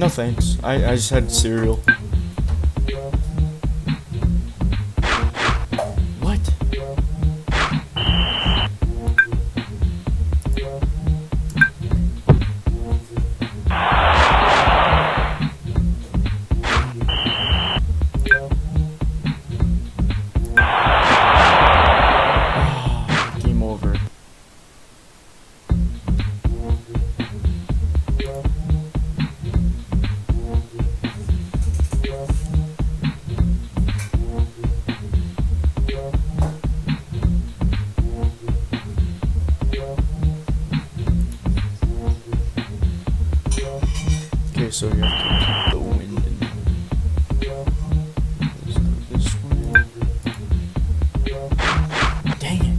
No thanks. I just had cereal. What? Game over. Okay, so you have to keep the wind in. Let's go this way. Dang it.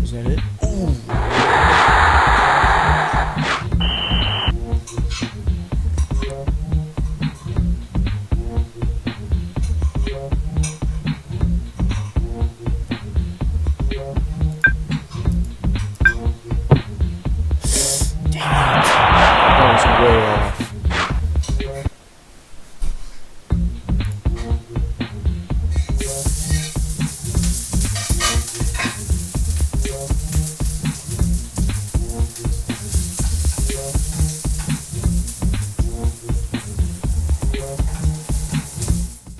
Is that it? Ooh.